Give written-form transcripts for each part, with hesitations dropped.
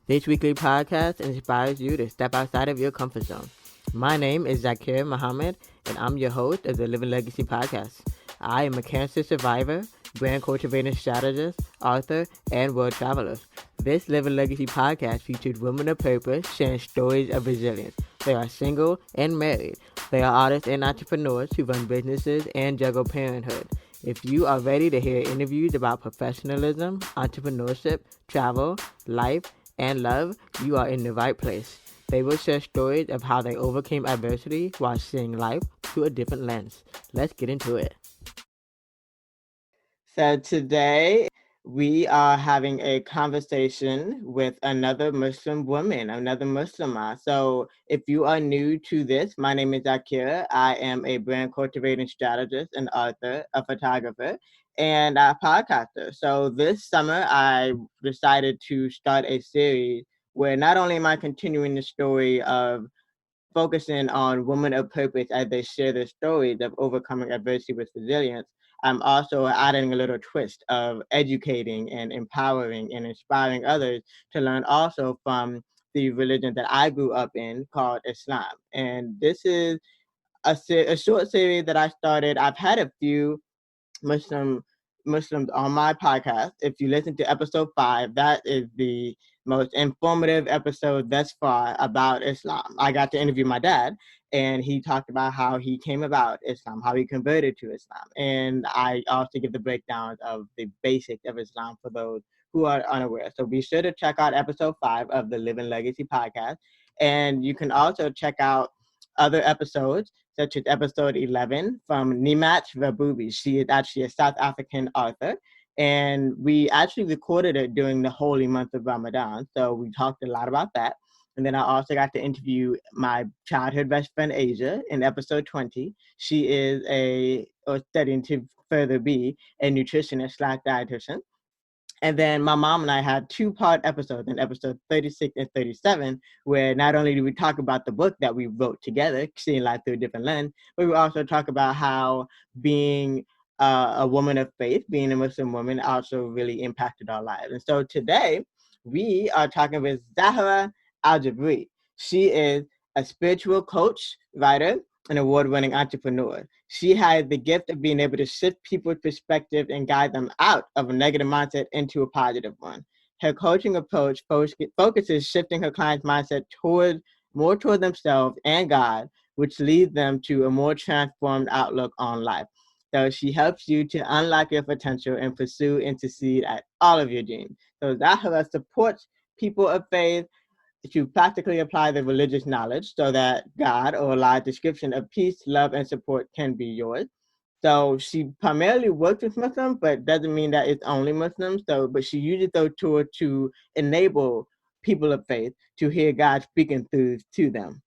This weekly podcast inspires you to step outside of your comfort zone. My name is Zakir Muhammad, and I'm your host of the Living Legacy podcast. I am a cancer survivor, brand cultivating strategist, author, and world traveler. This Living Legacy podcast features women of purpose sharing stories of resilience. They are single and married. They are artists and entrepreneurs who run businesses and juggle parenthood. If you are ready to hear interviews about professionalism, entrepreneurship, travel, life, and love, you are in the right place. They will share stories of how they overcame adversity while seeing life through a different lens. Let's get into it. So today we are having a conversation with another Muslim woman, another Muslimah. So if you are new to this, my name is Akira. I am a brand cultivating strategist and author, a photographer, and a podcaster. So this summer I decided to start a series where not only am I continuing the story of focusing on women of purpose as they share their stories of overcoming adversity with resilience, I'm also adding a little twist of educating and empowering and inspiring others to learn also from the religion that I grew up in called Islam. And this is a short series that I started. I've had a few Muslim Muslims on my podcast. If you listen to episode 5, that is the most informative episode thus far about Islam. I got to interview my dad, and he talked about how he came about Islam, how he converted to Islam, and I also give the breakdowns of the basics of Islam for those who are unaware. So be sure to check out episode 5 of the Living Legacy podcast, and you can also check out other episodes such as episode 11 from Nimat Rabubi. She is actually a South African author, and we actually recorded it during the holy month of Ramadan. So we talked a lot about that. And then I also got to interview my childhood best friend, Asia, in episode 20. She is or studying to further be a nutritionist slash dietitian. And then my mom and I had two-part episodes in episode 36 and 37, where not only do we talk about the book that we wrote together, Seeing Life Through a Different Lens, but we also talk about how being a woman of faith, being a Muslim woman, also really impacted our lives. And so today, we are talking with Zahra Aljabri. She is a spiritual coach, writer, an award-winning entrepreneur. She has the gift of being able to shift people's perspective and guide them out of a negative mindset into a positive one. Her coaching approach focuses shifting her clients' mindset more toward themselves and God, which leads them to a more transformed outlook on life. So she helps you to unlock your potential and pursue and succeed at all of your dreams. So Zahra supports people of faith to practically apply the religious knowledge so that God or Allah's description of peace, love, and support can be yours. So she primarily works with Muslims, but doesn't mean that it's only Muslims. But she uses those tools to enable people of faith to hear God speaking through to them.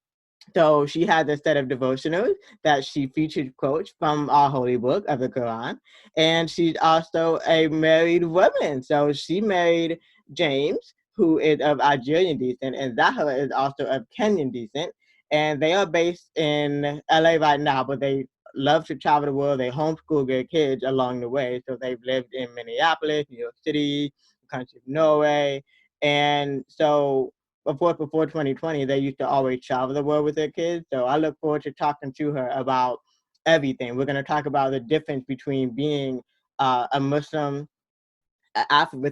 So she has a set of devotionals that she featured quotes from our holy book of the Quran. And she's also a married woman. So she married James, who is of Algerian descent, and Zahra is also of Kenyan descent. And they are based in LA right now, but they love to travel the world. They homeschool their kids along the way. So they've lived in Minneapolis, New York City, the country of Norway. And so before 2020, they used to always travel the world with their kids. So I look forward to talking to her about everything. We're going to talk about the difference between being a Muslim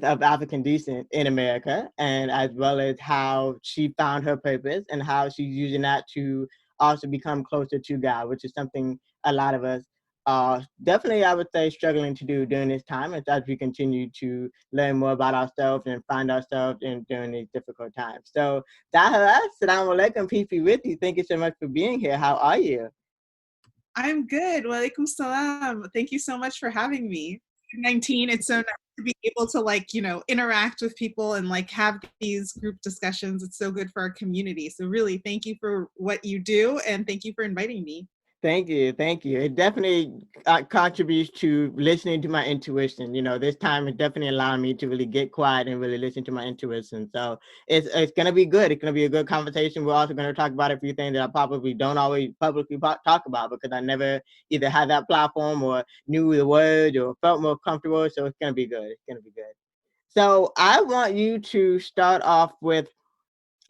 of African descent in America, and as well as how she found her purpose and how she's using that to also become closer to God, which is something a lot of us are definitely, I would say, struggling to do during this time as we continue to learn more about ourselves and find ourselves during these difficult times. So, Zahra, Assalamu alaikum, peace be with you. Thank you so much for being here. How are you? I'm good. Walaikum salam. Thank you so much for having me. 19, it's so nice to be able to interact with people and have these group discussions. It's so good for our community. So really thank you for what you do and thank you for inviting me. Thank you. Thank you. It definitely contributes to listening to my intuition. This time it definitely allowed me to really get quiet and really listen to my intuition. So it's going to be good. It's going to be a good conversation. We're also going to talk about a few things that I probably don't always publicly talk about because I never either had that platform or knew the words or felt more comfortable. So it's going to be good. It's going to be good. So I want you to start off with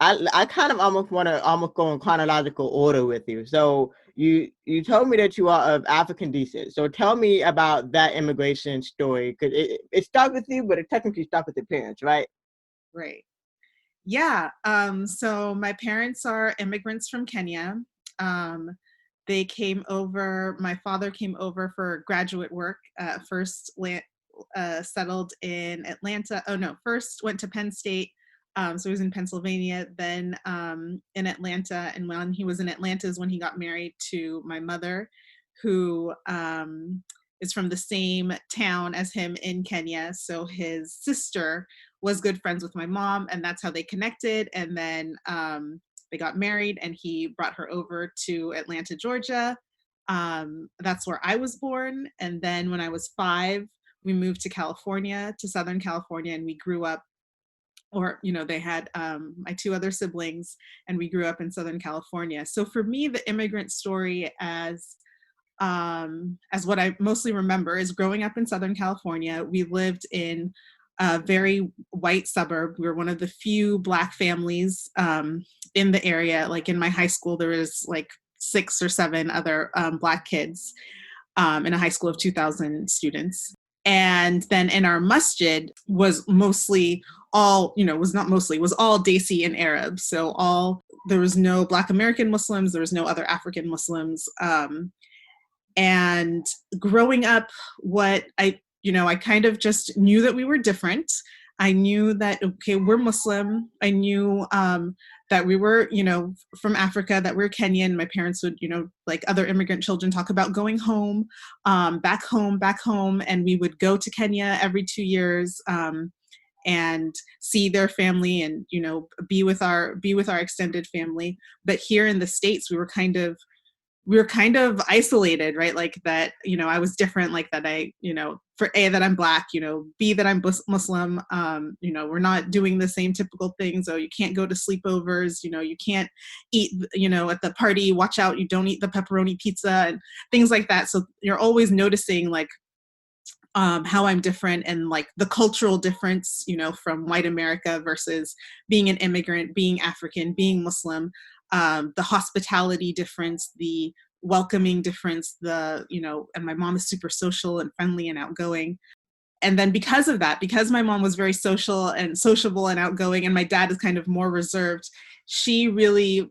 I kind of almost want to almost go in chronological order with you. So you told me that you are of African descent. So tell me about that immigration story, because it started with you, but it technically started with your parents, right? Right. Yeah. So my parents are immigrants from Kenya. Um, they came over. My father came over for graduate work. Settled in Atlanta. Oh no, first went to Penn State. So he was in Pennsylvania, then in Atlanta. And when he was in Atlanta is when he got married to my mother, who is from the same town as him in Kenya. So his sister was good friends with my mom, and that's how they connected. And then they got married, and he brought her over to Atlanta, Georgia. That's where I was born. And then when I was 5, we moved to California, to Southern California, and we grew up, or they had my 2 other siblings, and we grew up in Southern California. So for me, the immigrant story, as what I mostly remember, is growing up in Southern California. We lived in a very white suburb. We were one of the few Black families in the area. Like in my high school, there was like 6 or 7 other Black kids in a high school of 2,000 students. And then in our masjid was mostly all, was not mostly, was all Desi and Arab. So there was no Black American Muslims, there was no other African Muslims. And growing up, I kind of just knew that we were different. I knew that, okay, we're Muslim. I knew that we were, from Africa, that we're Kenyan. My parents would, like other immigrant children, talk about going home, back home. And we would go to Kenya every 2 years and see their family and, be with our extended family. But here in the States, we were kind of isolated, right? Like that, I was different, like that for A, that I'm Black, B, that I'm Muslim. We're not doing the same typical things. So you can't go to sleepovers, you can't eat, at the party, watch out, you don't eat the pepperoni pizza and things like that. So you're always noticing like how I'm different, and like the cultural difference, from white America versus being an immigrant, being African, being Muslim, the hospitality difference, the welcoming difference, and my mom is super social and friendly and outgoing. And then because of that, because my mom was very social and sociable and outgoing, and my dad is kind of more reserved, she really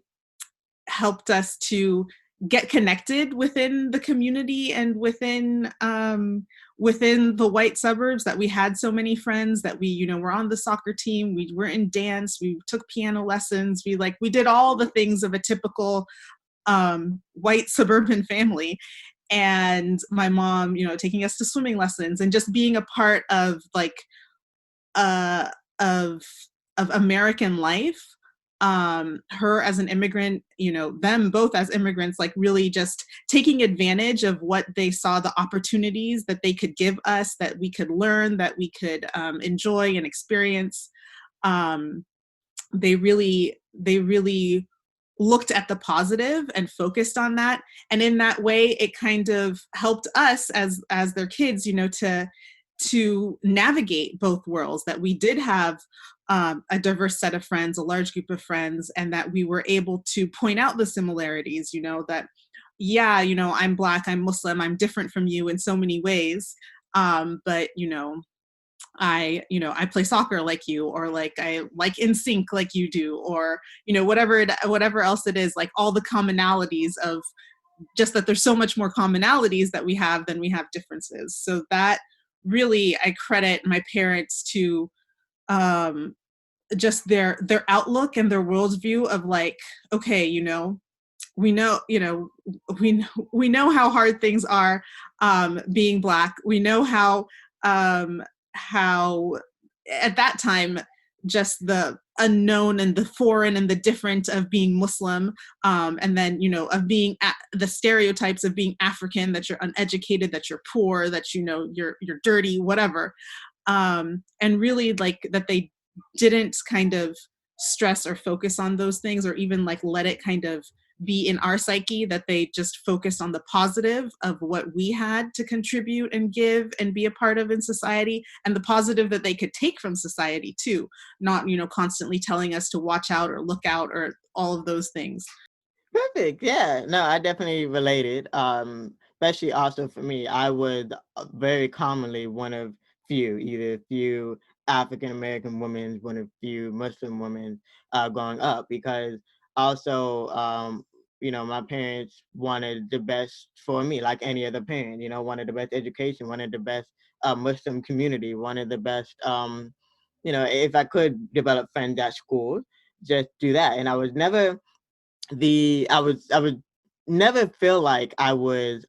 helped us to get connected within the community and within the white suburbs, that we had so many friends, that we were on the soccer team, we were in dance, we took piano lessons, we did all the things of a typical white suburban family. And my mom taking us to swimming lessons and just being a part of uh of American life. Her as an immigrant, them both as immigrants, like really just taking advantage of what they saw, the opportunities that they could give us, that we could learn, that we could enjoy and experience. um, they really looked at the positive and focused on that, and in that way it kind of helped us as their kids, to navigate both worlds, that we did have a diverse set of friends, a large group of friends, and that we were able to point out the similarities, that, yeah, I'm Black, I'm Muslim, I'm different from you in so many ways. But, I play soccer like you, or like I like in sync like you do, or, whatever else it is, like all the commonalities of just that there's so much more commonalities that we have than we have differences. So that really, I credit my parents to um, just their outlook and their worldview of like, okay, we know, we know how hard things are being Black. We know how at that time just the unknown and the foreign and the different of being Muslim, and then of being the stereotypes of being African, that you're uneducated, that you're poor, that you're dirty, whatever. And really, like, that they didn't kind of stress or focus on those things, or even like let it kind of be in our psyche, that they just focused on the positive of what we had to contribute and give and be a part of in society, and the positive that they could take from society too, not, constantly telling us to watch out or look out or all of those things. Perfect. Yeah. No, I definitely related. Especially also for me, I was very commonly one of either few African American women, one of few Muslim women growing up, because also, my parents wanted the best for me, like any other parent, wanted the best education, wanted the best Muslim community, wanted the best, if I could develop friends at school, just do that. And I was never I would never feel like I was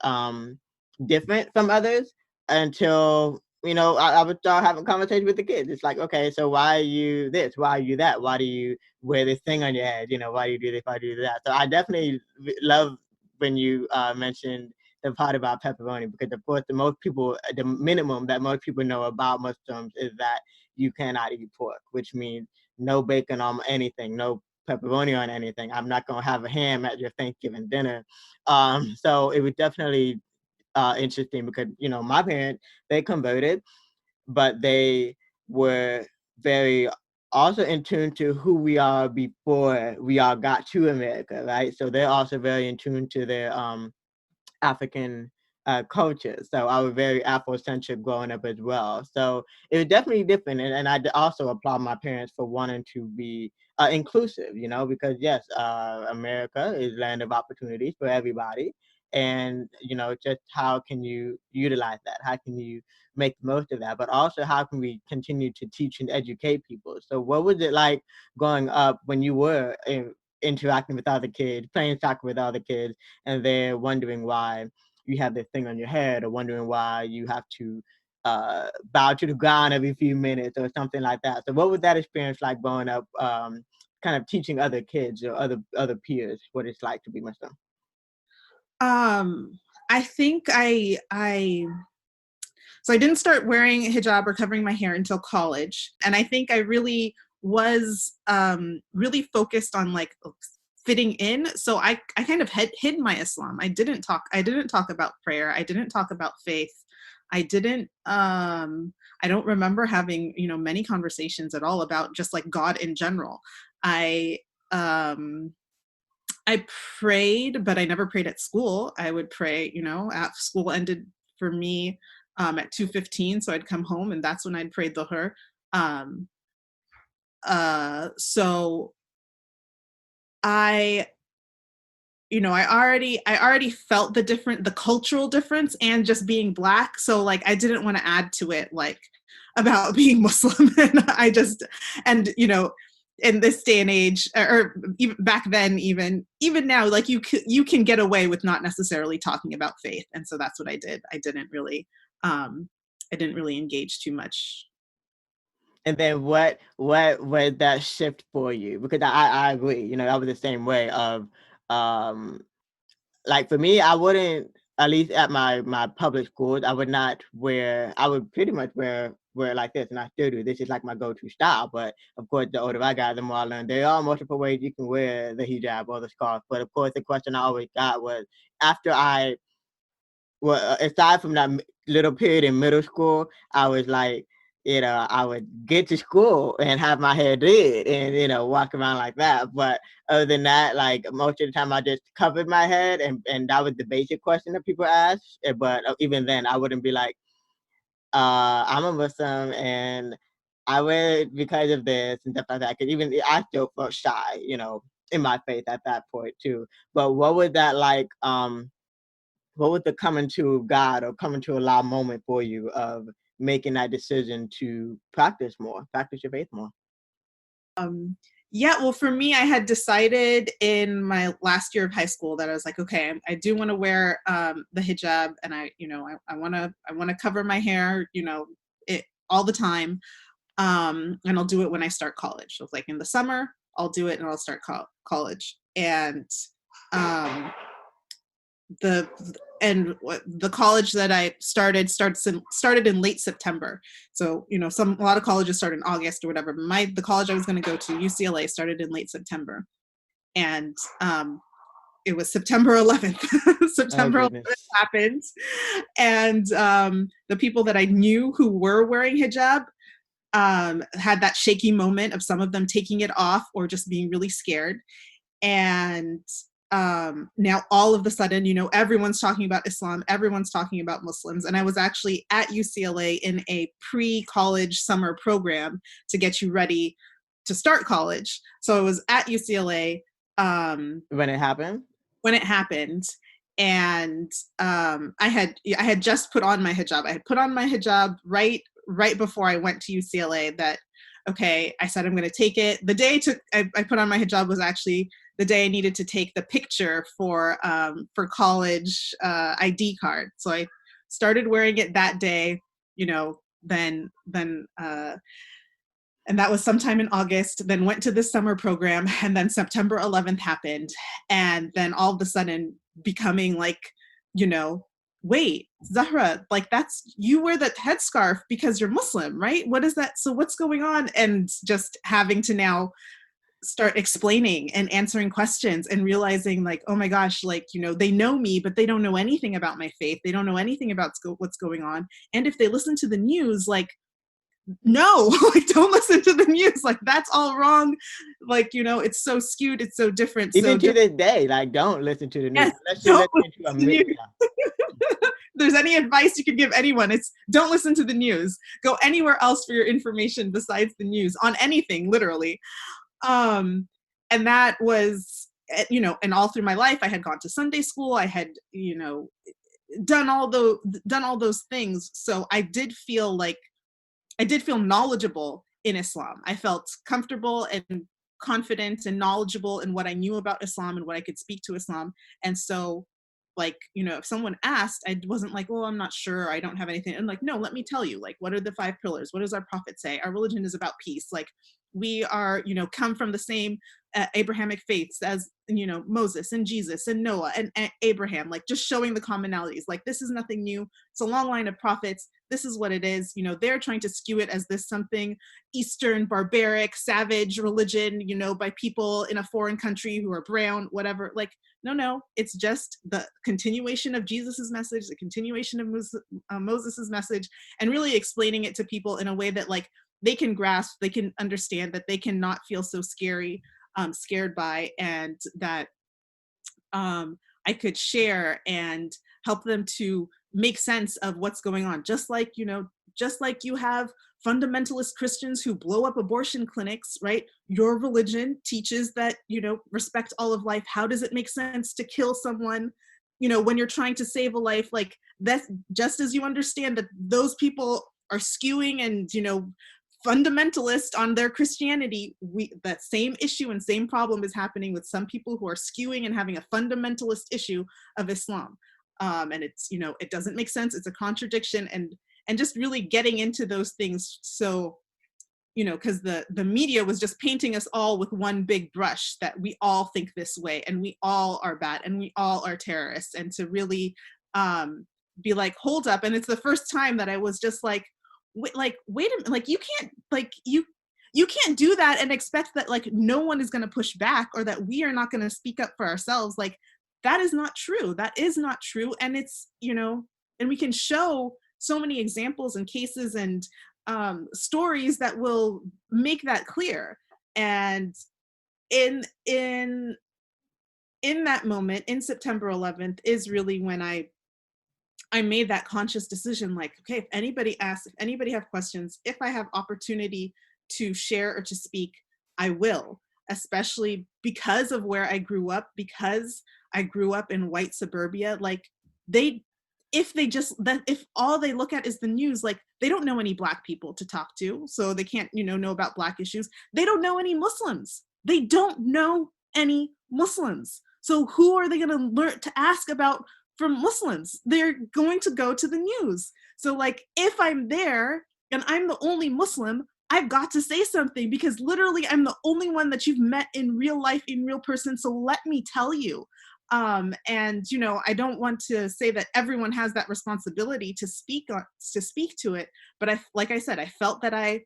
different from others until I would start having conversations with the kids. It's like, okay, so why are you this? Why are you that? Why do you wear this thing on your head? Why do you do this? Why do you do that? So I definitely love when you mentioned the part about pepperoni, because of course the minimum that most people know about Muslims is that you cannot eat pork, which means no bacon on anything, no pepperoni on anything. I'm not gonna have a ham at your Thanksgiving dinner. So it was definitely interesting because my parents, they converted, but they were very also in tune to who we are before we all got to America, right? So they're also very in tune to their African culture. So I was very Afrocentric growing up as well. So it was definitely different. And I also applaud my parents for wanting to be inclusive, because yes, America is land of opportunities for everybody. And, just how can you utilize that? How can you make the most of that? But also, how can we continue to teach and educate people? So what was it like growing up when you were interacting with other kids, playing soccer with other kids, and they're wondering why you have this thing on your head, or wondering why you have to bow to the ground every few minutes or something like that? So what was that experience like growing up, kind of teaching other kids or other peers what it's like to be Muslim? I think so I didn't start wearing hijab or covering my hair until college. And I think I really was really focused on like fitting in. So I kind of hid my Islam. I didn't talk about prayer. I didn't talk about faith. I didn't I don't remember having, many conversations at all about just like God in general. I um I prayed, but I never prayed at school. I would pray, at school ended for me at 2:15, so I'd come home and that's when I'd pray Dhuhr. Um, so I, I already felt the cultural difference and just being Black. So like, I didn't want to add to it, like about being Muslim. And and in this day and age, or even back then, even now, like you can get away with not necessarily talking about faith. And so that's what I did. Um, I didn't really engage too much. And then what was that shift for you? Because I agree, I was the same way of um like for me, I wouldn't, at least at my public schools, I would not wear. I would pretty much wear like this, and I still do. This is like my go-to style. But of course, the older I got, the more I learned. There are multiple ways you can wear the hijab or the scarf. But of course, the question I always got was, after well, aside from that little period in middle school, I was like, I would get to school and have my hair did and, walk around like that. But other than that, like most of the time I just covered my head, and that was the basic question that people ask. But even then I wouldn't be like, I'm a Muslim and I wear it because of this and stuff like that. Cause even I still felt shy, in my faith at that point too. But what was that like, what was the coming to God or coming to Allah moment for you of making that decision to practice your faith more? Um, yeah, well, for me, I had decided in my last year of high school that I was like, okay, I do want to wear the hijab, and I want to cover my hair, it all the time, and I'll do it when I start college. So like in the summer, I'll do it, and I'll start college, and um, the the college that I started in late September. So a lot of colleges start in August or whatever. But the college I was going to go to, UCLA, started in late September, and it was September 11th. Oh September 11th goodness. happened. And the people that I knew who were wearing hijab had that shaky moment of some of them taking it off or just being really scared. And now all of a sudden, everyone's talking about Islam, everyone's talking about Muslims. And I was actually at UCLA in a pre-college summer program to get you ready to start college. So I was at UCLA When it happened? when it happened. And I had just put on my hijab. I had put on my hijab right before I went to UCLA. That okay, I said I'm going to take it. The day I put on my hijab was actually the day I needed to take the picture for college ID card. So I started wearing it that day. Then and that was sometime in August, then went to this summer program, and then September 11th happened. And then all of a sudden becoming like, wait, Zahra, like you wear that headscarf because you're Muslim, right? What is that? So what's going on? And just having to now start explaining and answering questions and realizing like, oh my gosh, like, they know me, but they don't know anything about my faith. They don't know anything about what's going on. And if they listen to the news, like, no, like don't listen to the news, like that's all wrong, like it's so skewed, it's so different. Even So to just, this day, like don't listen to the news yes, unless you're don't listening listen to a to the news. media. If there's any advice you could give anyone, it's don't listen to the news. Go anywhere else for your information besides the news on anything, literally. And that was, and all through my life I had gone to Sunday school, I had done all those things. So I did feel knowledgeable in Islam. I felt comfortable and confident and knowledgeable in what I knew about Islam and what I could speak to Islam. And so, like, if someone asked, I wasn't like, well, I'm not sure, I don't have anything. I'm like, no, let me tell you, like, what are the 5 pillars? What does our prophet say? Our religion is about peace. Like, we are, come from the same Abrahamic faiths as, Moses and Jesus and Noah and Abraham, like just showing the commonalities. Like, this is nothing new. It's a long line of prophets. This is what it is. They're trying to skew it as this something Eastern, barbaric, savage religion, by people in a foreign country who are brown, whatever. Like, no, it's just the continuation of Jesus's message, the continuation of Moses's message, and really explaining it to people in a way that like they can grasp, they can understand, that they cannot feel so scared by, and that I could share and help them to make sense of what's going on. Just like you have fundamentalist Christians who blow up abortion clinics, right? Your religion teaches that, respect all of life. How does it make sense to kill someone, when you're trying to save a life? Like, that's just as you understand that those people are skewing and, fundamentalist on their Christianity, that same issue and same problem is happening with some people who are skewing and having a fundamentalist issue of Islam. And it's, it doesn't make sense. It's a contradiction, and just really getting into those things. So, because the media was just painting us all with one big brush, that we all think this way and we all are bad and we all are terrorists. And to really be like, hold up. And it's the first time that I was just like, wait a minute, like you can't, like you can't do that and expect that like no one is going to push back, or that we are not going to speak up for ourselves. Like, that is not true. That is not true. And it's, and we can show so many examples and cases and stories that will make that clear. And in that moment, in September 11th, is really when I made that conscious decision, like, okay, if anybody asks, if anybody have questions, if I have opportunity to share or to speak, I will, especially because of where I grew up, because I grew up in white suburbia. Like, if all they look at is the news, like they don't know any Black people to talk to, so they can't, know about Black issues. They don't know any Muslims. They don't know any Muslims. So who are they going to learn to ask about from Muslims? They're going to go to the news. So like, if I'm there and I'm the only Muslim, I've got to say something, because literally I'm the only one that you've met in real life, in real person. So let me tell you. And I don't want to say that everyone has that responsibility to speak to it, but like I said, I felt that I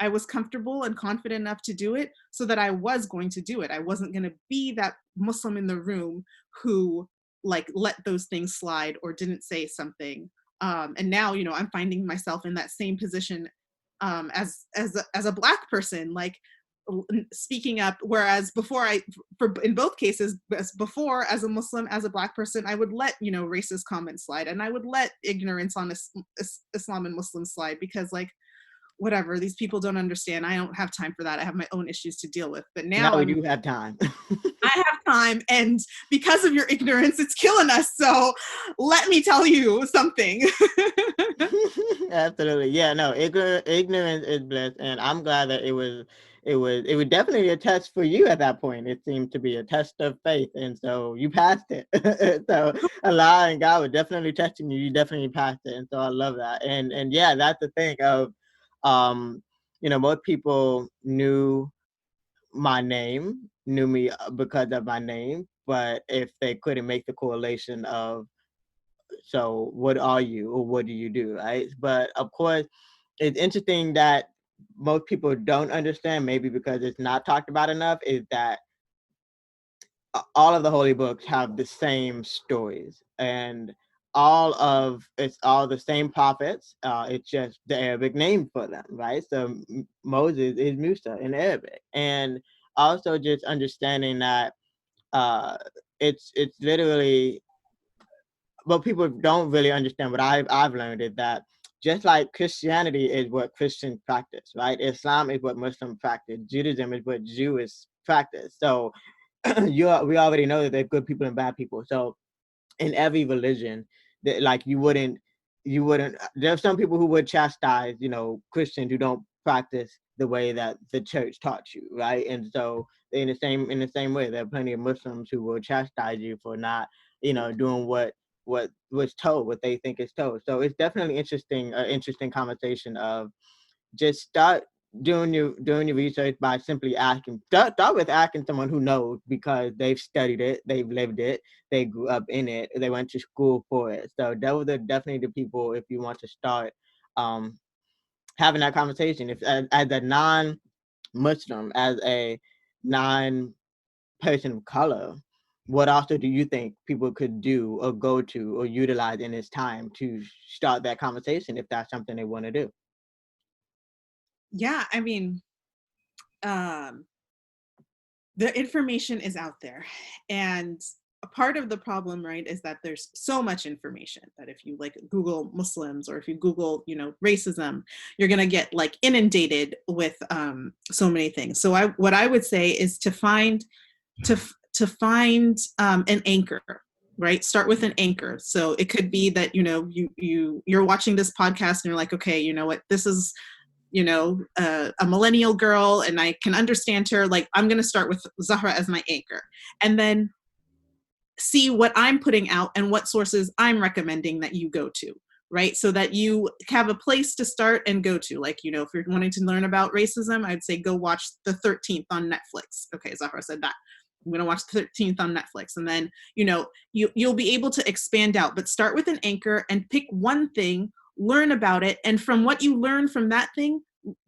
I was comfortable and confident enough to do it, so that I was going to do it. I wasn't going to be that Muslim in the room who like let those things slide or didn't say something. And now, I'm finding myself in that same position, as a Black person, like speaking up. Whereas before, in both cases, before, as a Muslim, as a Black person, I would let racist comments slide, and I would let ignorance on Islam and Muslims slide, because like, whatever, these people don't understand. I don't have time for that. I have my own issues to deal with. But Now now we do have time. I have time, and because of your ignorance, it's killing us. So let me tell you something. Absolutely. Yeah, no, ignorance is bliss. And I'm glad that it was definitely a test for you at that point. It seemed to be a test of faith. And so you passed it. So Allah and God were definitely testing you. You definitely passed it. And so I love that. And yeah, that's the thing of most people knew me because of my name, but if they couldn't make the correlation of, so what are you or what do you do, right? But of course, it's interesting that most people don't understand, maybe because it's not talked about enough, is that all of the holy books have the same stories, and it's all the same prophets. It's just the Arabic name for them, right? So Moses is Musa in Arabic. And also just understanding that uh, it's literally, what people don't really understand, what I've learned, is that just like Christianity is what Christians practice, right? Islam is what Muslims practice. Judaism is what Jews practice. So we already know that there's good people and bad people. So in every religion, that like you wouldn't there's some people who would chastise Christians who don't practice the way that the church taught you, right? And so in the same way, there are plenty of Muslims who will chastise you for not doing what was told, what they think is told. So it's definitely interesting conversation of just start doing your research by simply asking. Start with asking someone who knows, because they've studied it, they've lived it, they grew up in it, they went to school for it. So those are definitely the people, if you want to start um, having that conversation. If as a non-Muslim, as a non-person of color, what also do you think people could do or go to or utilize in this time to start that conversation, if that's something they want to do? Yeah, I mean, um, the information is out there, and a part of the problem, right, is that there's so much information that if you like Google Muslims, or if you Google racism, you're going to get like inundated with so many things. So what I would say is to find an anchor, right? Start with an anchor. So it could be that you're watching this podcast and you're like, okay, you know what, this is a millennial girl, and I can understand her. Like, I'm going to start with Zahra as my anchor, and then see what I'm putting out and what sources I'm recommending that you go to, right? So that you have a place to start and go to. Like, if you're wanting to learn about racism, I'd say go watch The 13th on Netflix. Okay, Zahra said that. I'm going to watch The 13th on Netflix. And then, you'll be able to expand out, but start with an anchor and pick one thing, learn about it. And from what you learn from that thing,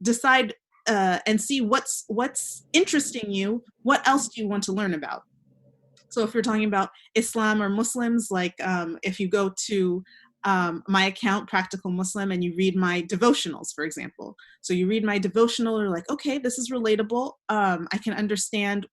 decide and see what's interesting you. What else do you want to learn about? So if you're talking about Islam or Muslims, like if you go to my account, Practical Muslim, and you read my devotionals, for example. So you read my devotional, you're like, okay, this is relatable. I can understand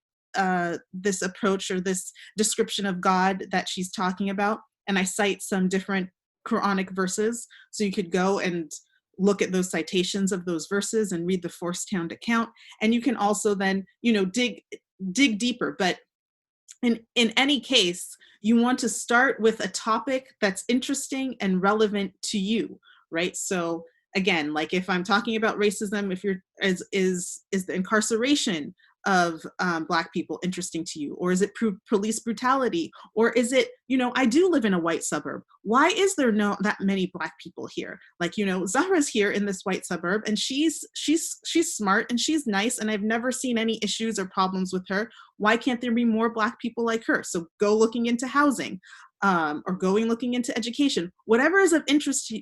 this approach or this description of God that she's talking about. And I cite some different Quranic verses. So you could go and look at those citations of those verses and read the Force-Towned account. And you can also then, dig deeper. But in any case, you want to start with a topic that's interesting and relevant to you, right? So again, like if I'm talking about racism, if you're is the incarceration of Black people interesting to you, or is it police brutality, or is it I do live in a white suburb. Why is there not that many Black people here? Like Zahra's here in this white suburb, and she's smart and she's nice, and I've never seen any issues or problems with her. Why can't there be more Black people like her? So go looking into housing, or looking into education, whatever is of interest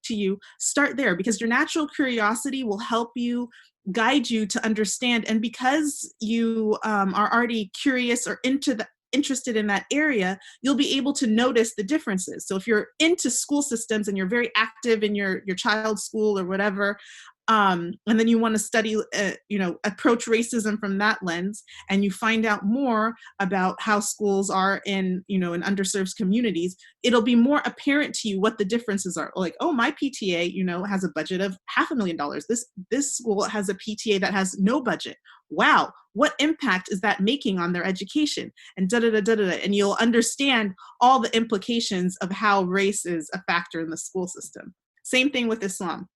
to to you, start there, because your natural curiosity will help you, guide you to understand. And because you are already curious or interested in that area, you'll be able to notice the differences. So if you're into school systems and you're very active in your child's school or whatever, and then you want to study, approach racism from that lens, and you find out more about how schools are in underserved communities, it'll be more apparent to you what the differences are. Like, oh, my PTA, has a budget of $500,000. This school has a PTA that has no budget. Wow, what impact is that making on their education? And and you'll understand all the implications of how race is a factor in the school system. Same thing with Islam.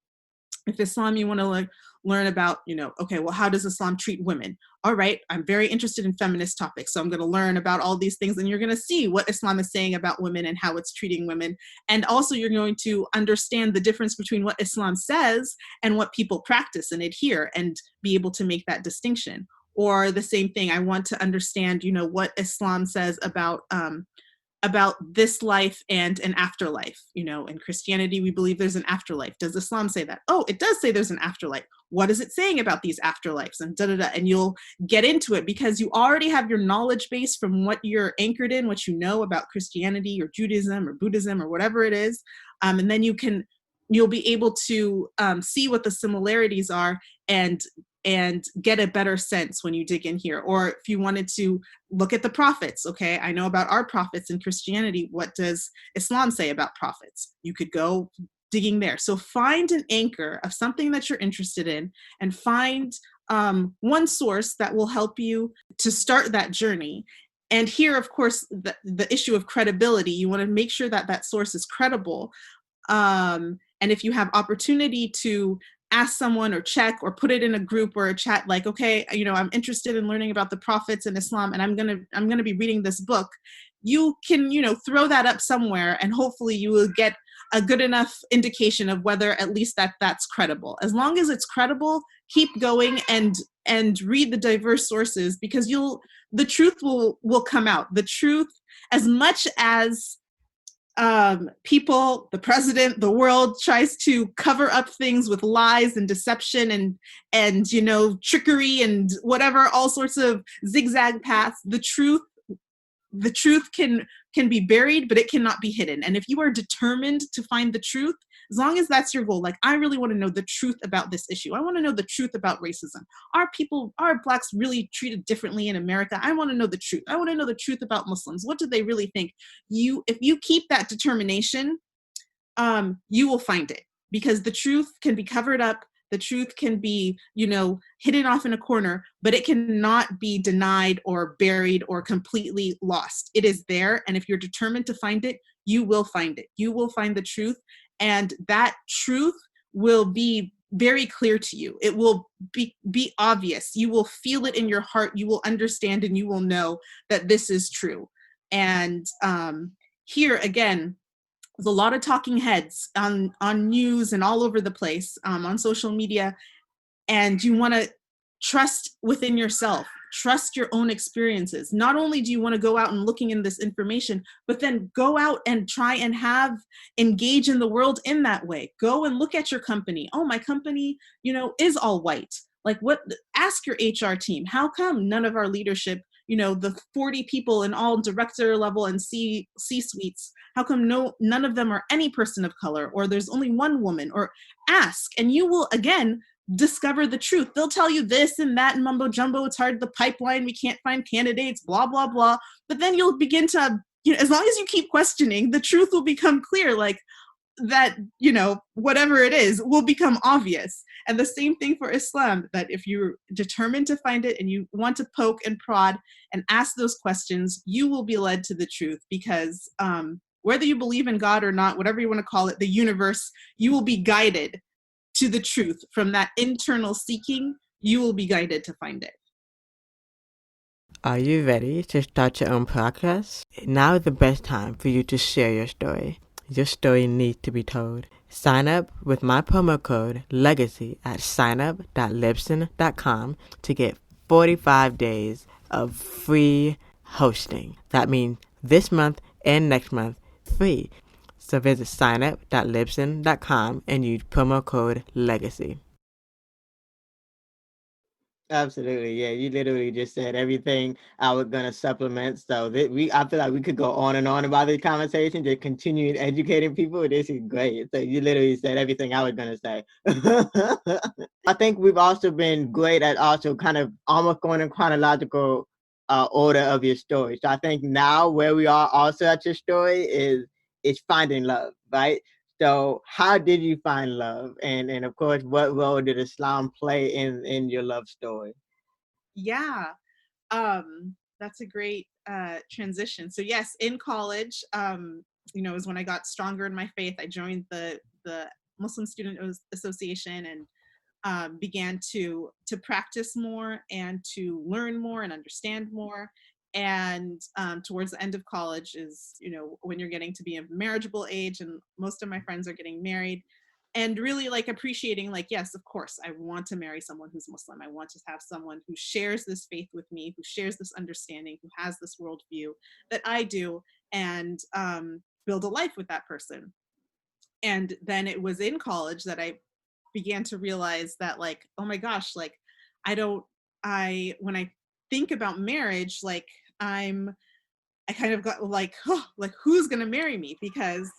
If Islam, you want to learn about, okay, well, how does Islam treat women? All right, I'm very interested in feminist topics, so I'm going to learn about all these things, and you're going to see what Islam is saying about women and how it's treating women. And also you're going to understand the difference between what Islam says and what people practice and adhere, and be able to make that distinction. Or the same thing, I want to understand, what Islam says about this life and an afterlife. In Christianity, we believe there's an afterlife. Does Islam say that? Oh, it does say there's an afterlife. What is it saying about these afterlives? And and you'll get into it because you already have your knowledge base from what you're anchored in, what you know about Christianity or Judaism or Buddhism or whatever it is. And then you'll be able to see what the similarities are and get a better sense when you dig in here. Or if you wanted to look at the prophets, okay, I know about our prophets in Christianity. What does Islam say about prophets? You could go digging there. So find an anchor of something that you're interested in, and find one source that will help you to start that journey. And here, of course, the issue of credibility, you want to make sure that that source is credible. And if you have opportunity to ask someone or check or put it in a group or a chat, like, okay, I'm interested in learning about the prophets in Islam, and I'm going to be reading this book, you can, throw that up somewhere, and hopefully you will get a good enough indication of whether at least that's credible. As long as it's credible, keep going and read the diverse sources, because the truth will come out. The truth, as much as people, the president, the world tries to cover up things with lies and deception and trickery and whatever, all sorts of zigzag paths, the truth can be buried, but it cannot be hidden. And if you are determined to find the truth, as long as that's your goal, like, I really want to know the truth about this issue. I want to know the truth about racism. Are Blacks really treated differently in America? I want to know the truth. I want to know the truth about Muslims. What do they really think? If you keep that determination, you will find it, because the truth can be covered up. The truth can be, hidden off in a corner, but it cannot be denied or buried or completely lost. It is there. And if you're determined to find it, you will find it. You will find the truth. And that truth will be very clear to you. It will be obvious. You will feel it in your heart. You will understand, and you will know that this is true. And here again, there's a lot of talking heads on news and all over the place, on social media. And you want to trust within yourself, trust your own experiences. Not only do you want to go out and looking in this information, but then go out and try and engage in the world in that way. Go and look at your company. Oh, my company, is all white. Like, ask your HR team, how come none of our leadership, the 40 people in all director level and C-suites, how come none of them are any person of color, or there's only one woman? Or ask, and you will again discover the truth. They'll tell you this and that and mumbo jumbo. It's hard, the pipeline, we can't find candidates, blah, blah, blah. But then you'll begin to, as long as you keep questioning, the truth will become clear, like that, whatever it is will become obvious. And the same thing for Islam, that if you're determined to find it and you want to poke and prod and ask those questions, you will be led to the truth, because whether you believe in God or not, whatever you want to call it, the universe, you will be guided to the truth. From that internal seeking, you will be guided to find it. Are you ready to start your own podcast? Now is the best time for you to share your story. Your story needs to be told. Sign up with my promo code LEGACY at signup.libsyn.com to get 45 days of free hosting. That means this month and next month free. So visit signup.libsyn.com and use promo code LEGACY. Absolutely, yeah. You literally just said everything I was gonna supplement. So I feel like we could go on and on about this conversation, just continue educating people. This is great. So you literally said everything I was gonna say. I think we've also been great at also kind of almost going in chronological order of your story. So I think now where we are also at your story is finding love, right? So how did you find love? And of course, what role did Islam play in your love story? Yeah, that's a great transition. So yes, in college, is when I got stronger in my faith. I joined the Muslim Student Association and began to practice more and to learn more and understand more. And towards the end of college is when you're getting to be a marriageable age, and most of my friends are getting married, and really like appreciating, like, yes, of course I want to marry someone who's Muslim. I want to have someone who shares this faith with me, who shares this understanding, who has this worldview that I do, and build a life with that person. And then it was in college that I began to realize that, like, oh my gosh, like, when I think about marriage, like, I kind of got like, oh, like, who's gonna marry me? Because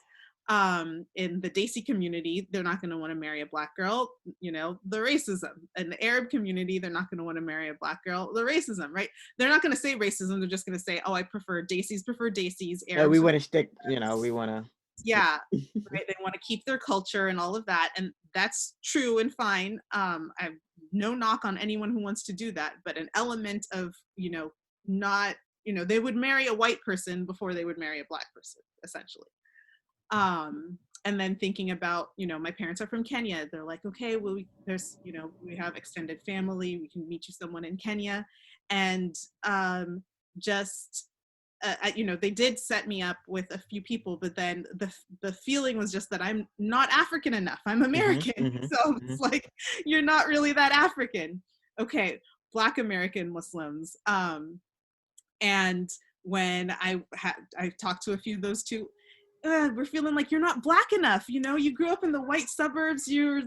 in the Desi community, they're not gonna want to marry a black girl, the racism. In the Arab community, they're not gonna want to marry a black girl, the racism, right? They're not gonna say racism, they're just gonna say, oh, I prefer Desis, No, we Arabs. want to stick, we want to. Yeah, right. They want to keep their culture and all of that, and that's true and fine. I've no knock on anyone who wants to do that, but an element of not they would marry a white person before they would marry a black person, essentially. And then thinking about, my parents are from Kenya. They're like, okay, well, we have extended family. We can meet you someone in Kenya, and just they did set me up with a few people, but then the feeling was just that I'm not African enough. I'm American. So it's like, you're not really that African. Okay, Black American Muslims. And when I talked to a few of those two, we're feeling like you're not Black enough. You grew up in the white suburbs. You're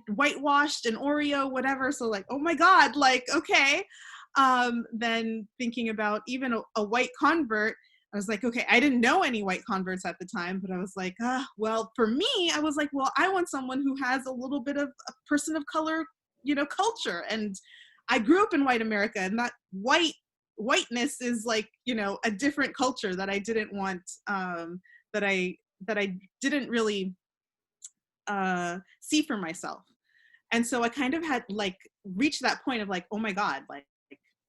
whitewashed and Oreo, whatever. So like, oh my God, like, okay. Then thinking about even a white convert, I was like, okay, I didn't know any white converts at the time, but I was like, well, for me, I was like, well, I want someone who has a little bit of a person of color, culture. And I grew up in white America, and that whiteness is like, a different culture that I didn't want, that I didn't really see for myself. And so I kind of had like reached that point of like, oh my God, like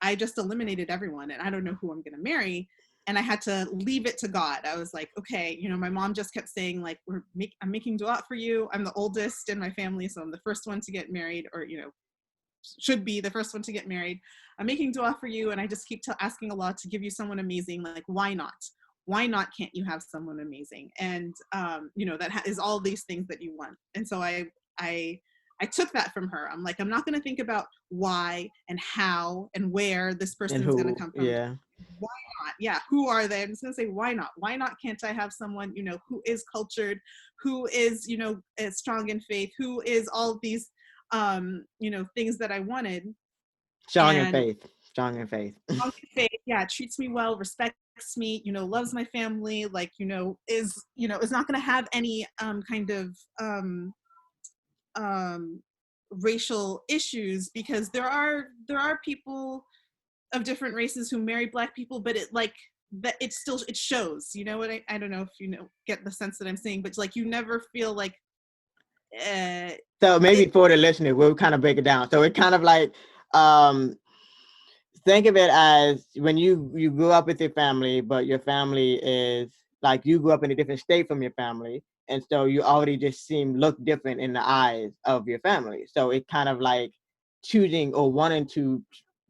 I just eliminated everyone and I don't know who I'm going to marry. And I had to leave it to God. I was like, okay, my mom just kept saying like, I'm making dua for you. I'm the oldest in my family, so I'm the first one to get married, or, should be the first one to get married. I'm making dua for you. And I just keep asking Allah to give you someone amazing. Like, why not? Why not can't you have someone amazing? And, that is all these things that you want. And so I took that from her. I'm like, I'm not going to think about why and how and where this person is going to come from. Yeah. Why not? Yeah. Who are they? I'm just going to say, why not? Why not can't I have someone, who is cultured, who is, strong in faith, who is all of these, things that I wanted. Strong in faith. Strong in faith. Yeah. Treats me well, respects me, loves my family, like, is not going to have any kind of racial issues, because there are people of different races who marry Black people, but it like that it shows, what I don't know if get the sense that I'm saying, but like you never feel like so maybe for the listener, we'll kind of break it down. So it kind of like think of it as when you grew up with your family, but your family is like you grew up in a different state from your family, and so you already just look different in the eyes of your family. So it kind of like choosing or wanting to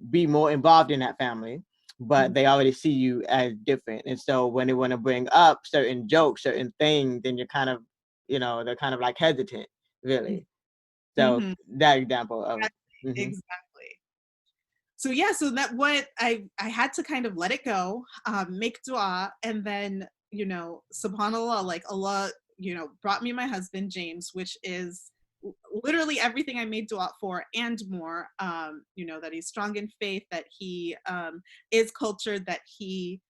be more involved in that family, but they already see you as different. And so when they want to bring up certain jokes, certain things, then you're kind of, they're kind of like hesitant, really. So that example of exactly. So yeah, so that what I had to kind of let it go, make dua, and then subhanallah, like Allah, brought me my husband James, which is literally everything I made dua for and more. That he's strong in faith, that he is cultured, that he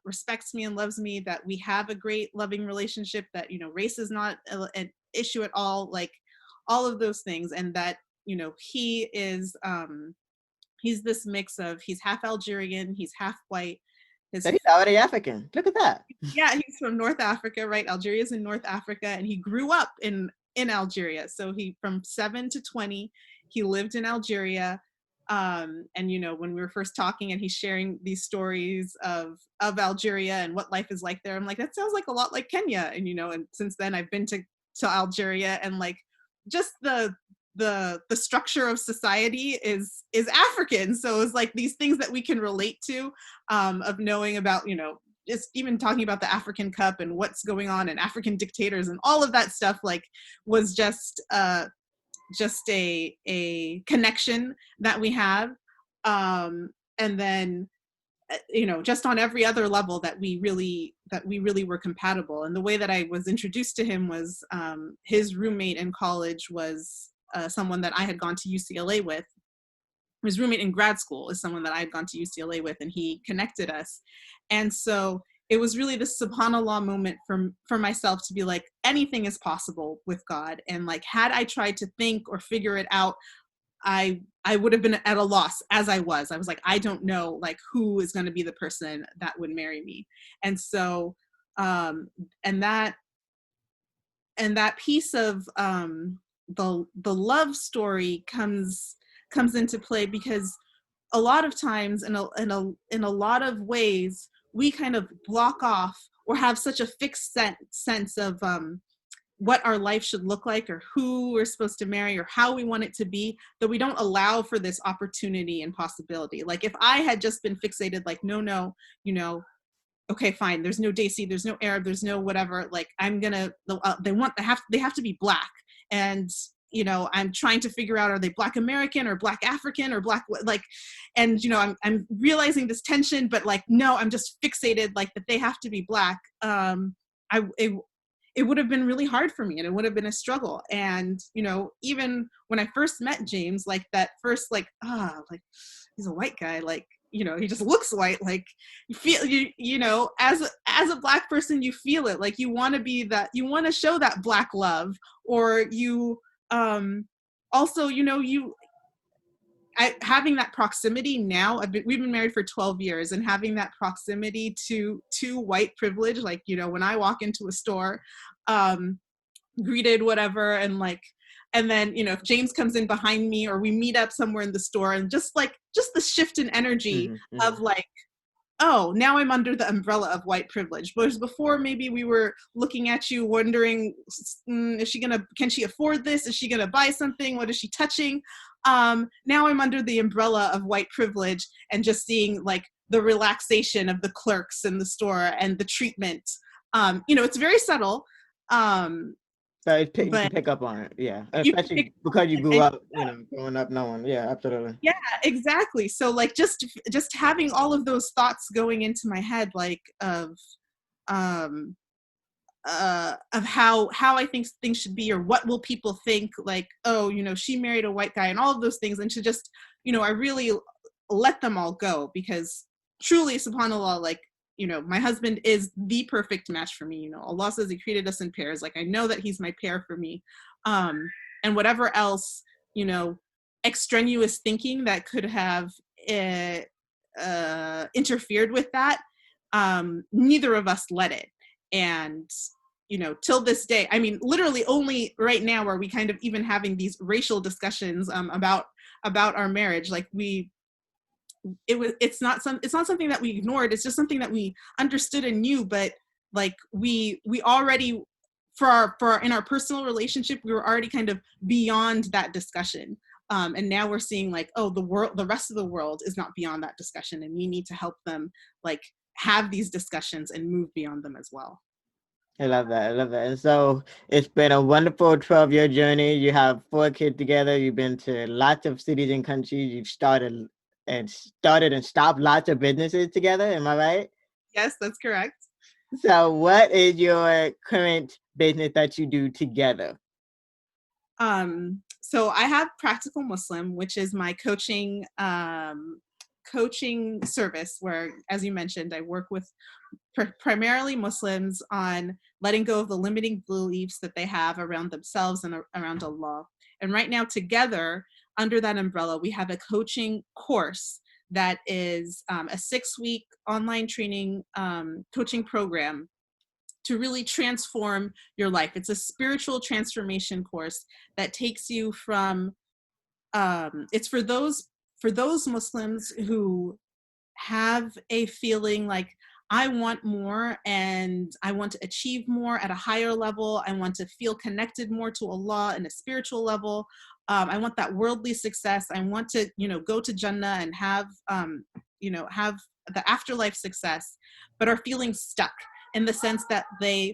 respects me and loves me, that we have a great loving relationship, that race is not an issue at all, like all of those things. And that he is he's this mix of, he's half Algerian, he's half white. So he's already African. Look at that. Yeah, he's from North Africa, right? Algeria's in North Africa, and he grew up in Algeria. So he, from 7 to 20, he lived in Algeria. And when we were first talking, and he's sharing these stories of Algeria and what life is like there, I'm like, that sounds like a lot like Kenya. And and since then I've been to Algeria, and like just the structure of society is African. So it's like these things that we can relate to, of knowing about, just even talking about the African Cup and what's going on, and African dictators and all of that stuff, like was just a connection that we have. And then just on every other level, that we really were compatible. And the way that I was introduced to him was, his roommate in college was someone that I had gone to UCLA with. His roommate in grad school is someone that I had gone to UCLA with, and he connected us. And so it was really this subhanallah moment for myself to be like, anything is possible with God. And like, had I tried to think or figure it out, I would have been at a loss, as I was like, I don't know, like, who is going to be the person that would marry me. And so, and that piece of, the love story comes into play, because a lot of times, in a lot of ways, we kind of block off, or have such a fixed sense of what our life should look like, or who we're supposed to marry, or how we want it to be, that we don't allow for this opportunity and possibility. Like, if I had just been fixated, like, no, okay, fine, there's no Desi, there's no Arab, there's no whatever, like, I'm gonna, they have to be Black. And I'm trying to figure out, are they Black American or Black African or Black, like, and I'm realizing this tension, but like, no, I'm just fixated, like, that they have to be Black. It would have been really hard for me, and it would have been a struggle. And even when I first met James, like, that first, like, like, he's a white guy, like, he just looks white, like, you feel, as a Black person, you feel it, like, you want to be that, you want to show that Black love, or you also, having that proximity now, we've been married for 12 years, and having that proximity to white privilege, like, when I walk into a store, greeted, whatever, and like, and then, if James comes in behind me, or we meet up somewhere in the store, and just the shift in energy, Mm-hmm. of like, oh, now I'm under the umbrella of white privilege. Whereas before, maybe we were looking at you wondering, can she afford this? Is she gonna buy something? What is she touching? Now I'm under the umbrella of white privilege, and just seeing like the relaxation of the clerks in the store, and the treatment. It's very subtle. So you can But pick up on it, yeah. Especially because you grew up, growing up knowing. Yeah, absolutely. Yeah, exactly. So like, just having all of those thoughts going into my head, like, of how I think things should be, or what will people think, like, oh, she married a white guy, and all of those things, and to just, I really let them all go, because truly, subhanallah, like, my husband is the perfect match for me. Allah says He created us in pairs. Like, I know that he's my pair for me. And whatever else, extraneous thinking that could have interfered with that, neither of us let it. And till this day, I mean, literally only right now are we kind of even having these racial discussions about our marriage. Like, it's not something that we ignored. It's just something that we understood and knew, but like, we already, in our personal relationship, we were already kind of beyond that discussion. And now we're seeing like, oh, the rest of the world is not beyond that discussion, and we need to help them like have these discussions and move beyond them as well. I love that. And so it's been a wonderful 12-year journey. You have 4 kids together. You've been to lots of cities and countries. You've started and stopped lots of businesses together. Am I right? Yes, that's correct. So what is your current business that you do together? So I have Practical Muslim, which is my coaching service where, as you mentioned, I work with primarily Muslims on letting go of the limiting beliefs that they have around themselves and around Allah. And right now, together, under that umbrella, we have a coaching course that is a 6-week online training coaching program to really transform your life. It's a spiritual transformation course that takes you from it's for those Muslims who have a feeling like, I want more and I want to achieve more at a higher level. I want to feel connected more to Allah in a spiritual level. I want that worldly success. I want to, go to Jannah and have, have the afterlife success, but are feeling stuck in the sense that they're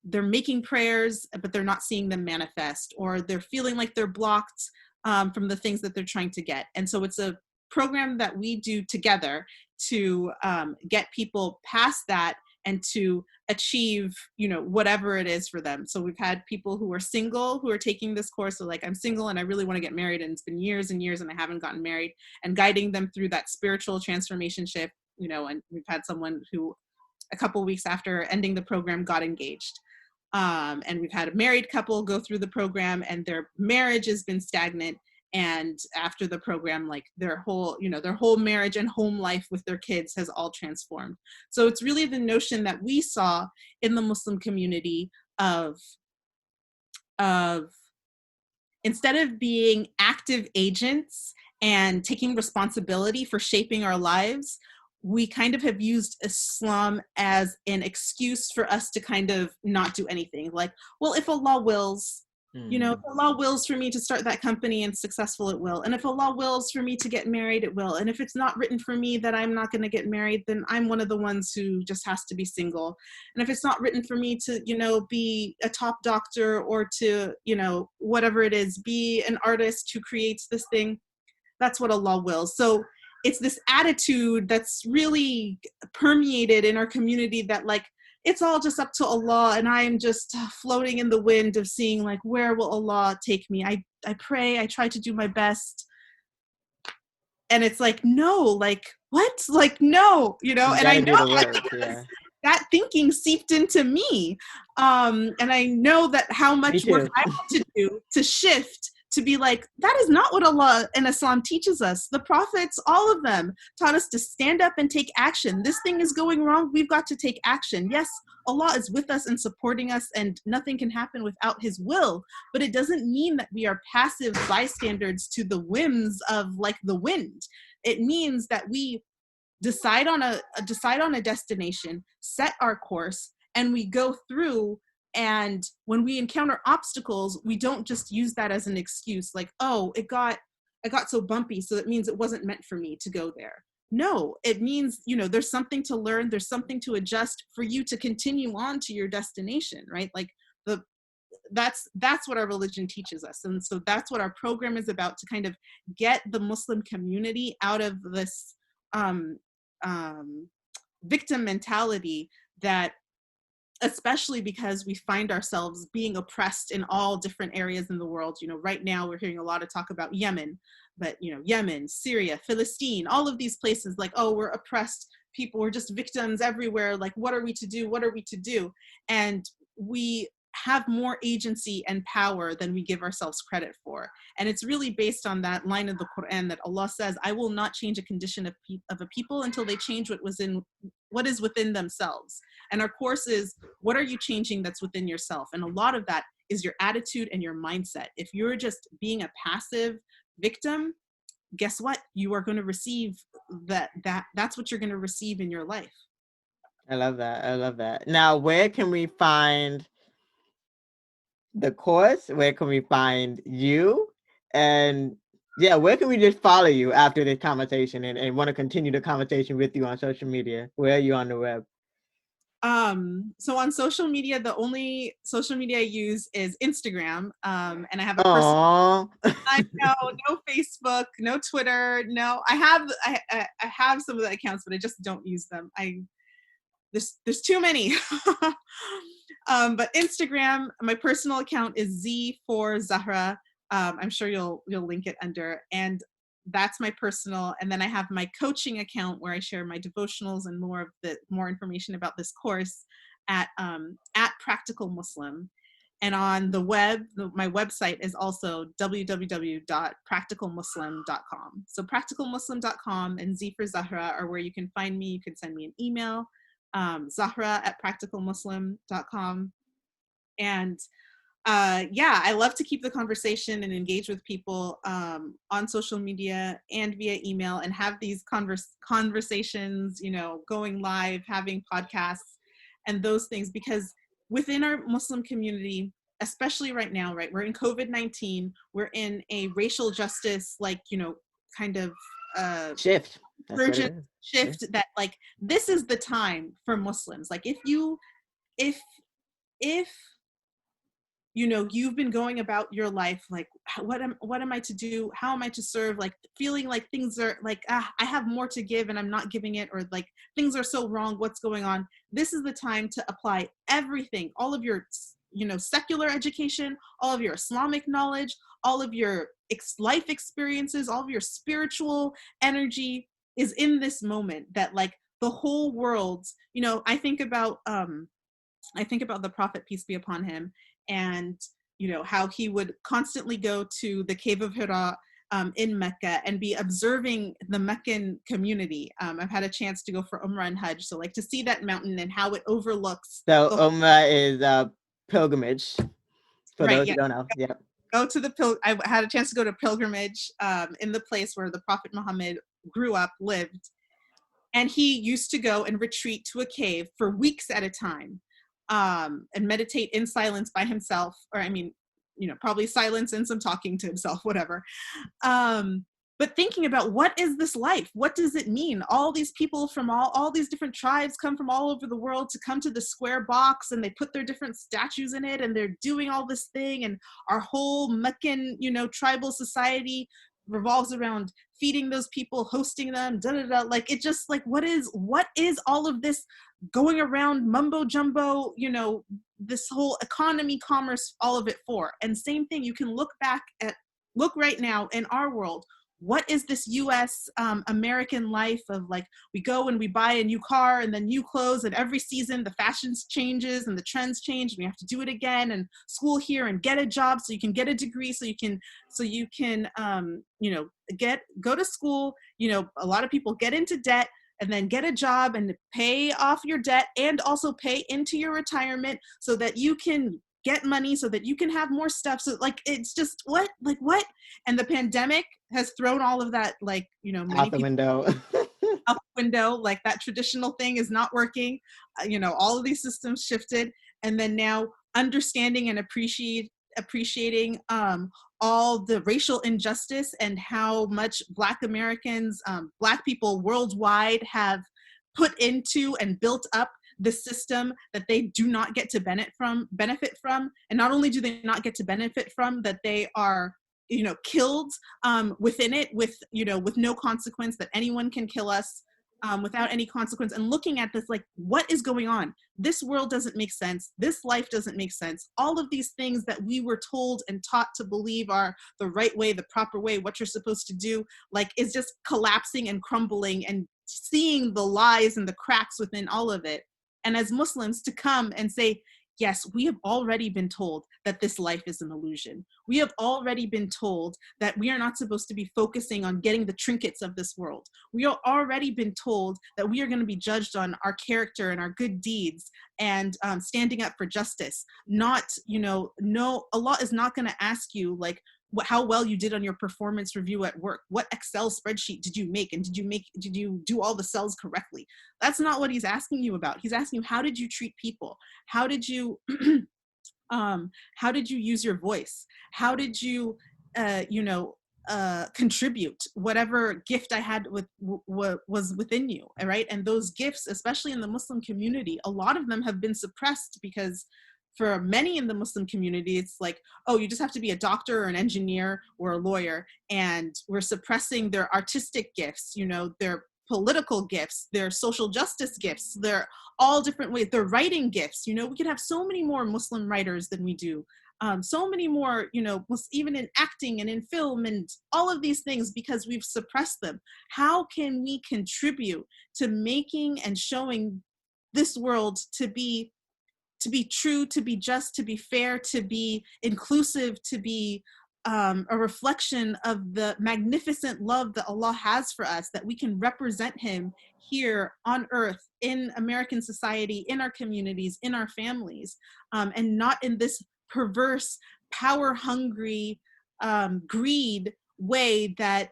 making prayers, but they're not seeing them manifest, or they're feeling like they're blocked from the things that they're trying to get. And so it's a program that we do together to get people past that and to achieve, whatever it is for them. So we've had people who are single who are taking this course. So like, I'm single and I really want to get married, and it's been years and years and I haven't gotten married, and guiding them through that spiritual transformation shift, and we've had someone who a couple weeks after ending the program got engaged. And we've had a married couple go through the program and their marriage has been stagnant. And after the program, like their whole marriage and home life with their kids has all transformed. So it's really the notion that we saw in the Muslim community of instead of being active agents and taking responsibility for shaping our lives, we kind of have used Islam as an excuse for us to kind of not do anything. Like, well, if Allah wills, if Allah wills for me to start that company and successful, it will. And if Allah wills for me to get married, it will. And if it's not written for me that I'm not going to get married, then I'm one of the ones who just has to be single. And if it's not written for me to, be a top doctor, or to, whatever it is, be an artist who creates this thing, that's what Allah wills. So it's this attitude that's really permeated in our community that, like, it's all just up to Allah, and I am just floating in the wind of seeing, like, where will Allah take me? I pray, I try to do my best. And it's like, no, like, what? Like, no, You and I gotta know do the that work, because yeah. that thinking seeped into me. And I know that how Me much work too. I had to do to shift, to be like, that is not what Allah and Islam teaches us. The prophets, all of them, taught us to stand up and take action. This thing is going wrong. We've got to take action. Yes, Allah is with us and supporting us, and nothing can happen without His will. But it doesn't mean that we are passive bystanders to the whims of, like, the wind. It means that we decide on a destination, set our course, and we go through. And when we encounter obstacles, we don't just use that as an excuse, like, oh, I got so bumpy, so it means it wasn't meant for me to go there. No, it means, there's something to learn, there's something to adjust for you to continue on to your destination, right? Like, that's what our religion teaches us. And so that's what our program is about, to kind of get the Muslim community out of this um, victim mentality, that especially because we find ourselves being oppressed in all different areas in the world. Right now we're hearing a lot of talk about Yemen, but Yemen, Syria, Philistine, all of these places, like, oh, we're oppressed people, we're just victims everywhere. Like, what are we to do? What are we to do? And we have more agency and power than we give ourselves credit for. And it's really based on that line of the Quran that Allah says, I will not change a condition of a people until they change what is within themselves. And our course is, what are you changing that's within yourself? And a lot of that is your attitude and your mindset. If you're just being a passive victim, guess what? You are going to receive that's what you're going to receive in your life. I love that. I love that. Now, where can we find the course? Where can we find you? And yeah, where can we just follow you after this conversation and want to continue the conversation with you on social media? Where are you on the web? So on social media, the only social media I use is Instagram. And I have a personal, Oh, I know, no Facebook, no Twitter, no. I have some of the accounts, but I just don't use them. there's too many. But Instagram, my personal account is Z for Zahra. I'm sure you'll link it under, and that's my personal. And then I have my coaching account where I share my devotionals and more information about this course at Practical Muslim. And on the web, my website is also www.practicalmuslim.com. So practicalmuslim.com and Z for Zahra are where you can find me. You can send me an email, Zahra@practicalmuslim.com. And yeah, I love to keep the conversation and engage with people on social media and via email, and have these conversations, going live, having podcasts and those things, because within our Muslim community, especially right now, right, we're in COVID-19, we're in a racial justice, kind of shift. That's what it urgent is. shift, Yeah. that like this is the time for Muslims. Like if you've been going about your life like, what am I to do, how am I to serve, like feeling like things are like, I have more to give and I'm not giving it, or like things are so wrong, what's going on. This is the time to apply everything, all of your secular education, all of your Islamic knowledge, all of your life experiences, all of your spiritual energy is in this moment, that like the whole world, I think about the Prophet, peace be upon him, and how he would constantly go to the cave of Hira in Mecca and be observing the Meccan community. I've had a chance to go for Umrah and Hajj, so like to see that mountain and how it overlooks. So Umrah is a pilgrimage. For Right, those yeah. who don't know, yep. Go to I had a chance to go to pilgrimage in the place where the Prophet Muhammad grew up, lived, and he used to go and retreat to a cave for weeks at a time. And meditate in silence by himself, or probably silence and some talking to himself, whatever. But thinking about, what is this life? What does it mean? All these people from all these different tribes come from all over the world to come to the square box, and they put their different statues in it, and they're doing all this thing, and our whole Meccan, tribal society revolves around feeding those people, hosting them, like it just like, what is all of this going around mumbo jumbo, this whole economy, commerce, all of it for? And same thing, you can look right now in our world. What is this US American life of like, we go and we buy a new car and then new clothes, and every season the fashions changes and the trends change, and we have to do it again, and school here and get a job so you can get a degree, so you can go to school, a lot of people get into debt and then get a job and pay off your debt, and also pay into your retirement so that you can get money, so that you can have more stuff. So like, it's just what? And the pandemic has thrown all of that, like, many Out the people window. out the window, like that traditional thing is not working. All of these systems shifted. And then now understanding and appreciating all the racial injustice, and how much Black Americans, Black people worldwide have put into and built up the system that they do not get to benefit from. And not only do they not get to benefit from, that they are killed within it, with no consequence, that anyone can kill us without any consequence. And looking at this, like, what is going on? This world doesn't make sense. This life doesn't make sense. All of these things that we were told and taught to believe are the right way, the proper way, what you're supposed to do, like, is just collapsing and crumbling, and seeing the lies and the cracks within all of it. And as Muslims, to come and say, yes, we have already been told that this life is an illusion. We have already been told that we are not supposed to be focusing on getting the trinkets of this world. We have already been told that we are going to be judged on our character and our good deeds, and standing up for justice. Not, no, Allah is not going to ask you, like, how well you did on your performance review at work. What Excel spreadsheet did you make? And did you do all the cells correctly? That's not what he's asking you about. He's asking you, how did you treat people? How did you, how did you use your voice? How did you, contribute whatever gift I had was within you, right? And those gifts, especially in the Muslim community, a lot of them have been suppressed, because for many in the Muslim community, it's like, oh, you just have to be a doctor or an engineer or a lawyer, and we're suppressing their artistic gifts, their political gifts, their social justice gifts, they're all different ways, they're writing gifts. You know, we could have so many more Muslim writers than we do. So many more, you know, even in acting and in film and all of these things, because we've suppressed them. How can we contribute to making and showing this world to be true, to be just, to be fair, to be inclusive, to be a reflection of the magnificent love that Allah has for us, that we can represent Him here on earth, in American society, in our communities, in our families, and not in this perverse, power-hungry, greed way that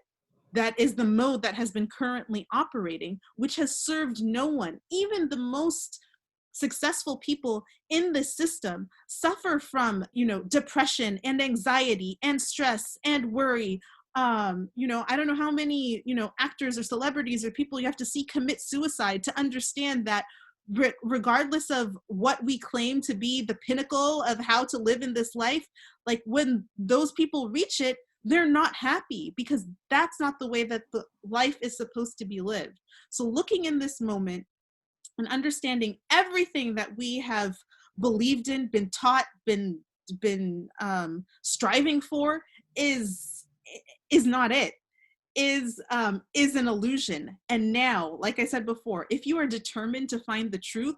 is the mode that has been currently operating, which has served no one. Even the most successful people in this system suffer from, you know, depression and anxiety and stress and worry. You know, I don't know how many, you know, actors or celebrities or people you have to see commit suicide to understand that regardless of what we claim to be the pinnacle of how to live in this life, like when those people reach it, they're not happy, because that's not the way that the life is supposed to be lived. So looking in this moment and understanding everything that we have believed in, been taught, been striving for is not it, is an illusion. And now, like I said before, if you are determined to find the truth,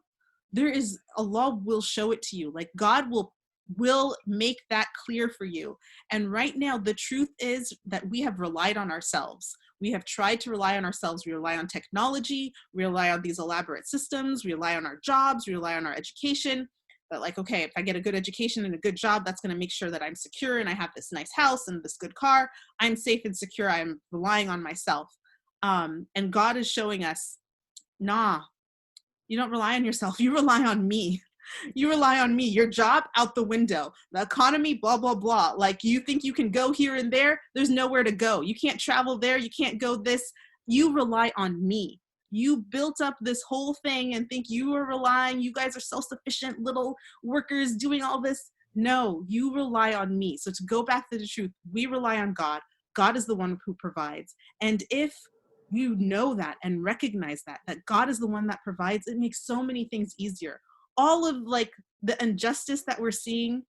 there is, Allah will show it to you. Like God will make that clear for you. And right now, the truth is that we have relied on ourselves. We have tried to rely on ourselves. We rely on technology, we rely on these elaborate systems, we rely on our jobs, we rely on our education. But like, okay, if I get a good education and a good job, that's going to make sure that I'm secure and I have this nice house and this good car. I'm safe and secure. I'm relying on myself. And God is showing us, nah, you don't rely on yourself. You rely on me. You rely on me. Your job, out the window. The economy, blah, blah, blah. Like, you think you can go here and there? There's nowhere to go. You can't travel there. You can't go this. You rely on me. You built up this whole thing and think you are relying, you guys are self-sufficient little workers doing all this. No, you rely on me. So to go back to the truth, we rely on God. God is the one who provides. And if you know that and recognize that God is the one that provides, it makes so many things easier. All of like the injustice that we're seeing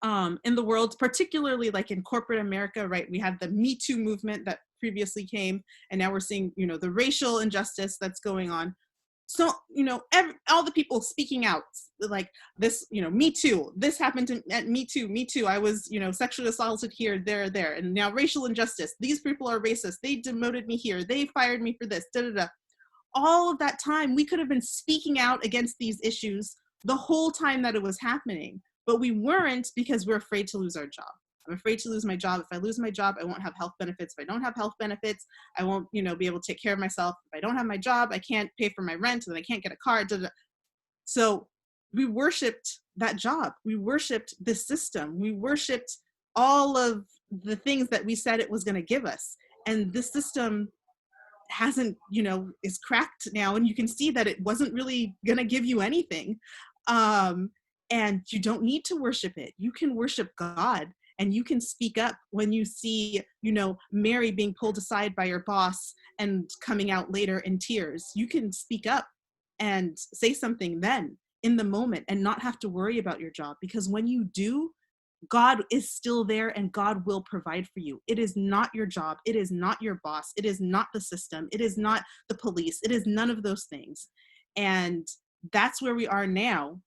in the world, particularly like in corporate America, right? We have the Me Too movement that previously came, and now we're seeing, you know, the racial injustice that's going on. So, you know, all the people speaking out like this, you know, Me Too, this happened at Me Too, I was, you know, sexually assaulted here, there, and now racial injustice. These people are racist. They demoted me here. They fired me for this, da, da, da. All of that time, we could have been speaking out against these issues the whole time that it was happening, but we weren't, because we're afraid to lose our job. I'm afraid to lose my job. If I lose my job, I won't have health benefits. If I don't have health benefits, I won't, you know, be able to take care of myself. If I don't have my job, I can't pay for my rent, and I can't get a car. Da, da. So we worshipped that job. We worshipped this system. We worshipped all of the things that we said it was going to give us. And this system hasn't, you know, is cracked now, and you can see that it wasn't really going to give you anything. And you don't need to worship it. You can worship God, and you can speak up when you see, you know, Mary being pulled aside by your boss and coming out later in tears. You can speak up and say something then in the moment and not have to worry about your job, because when you do, God is still there and God will provide for you. It is not your job. It is not your boss. It is not the system. It is not the police. It is none of those things. And that's where we are now.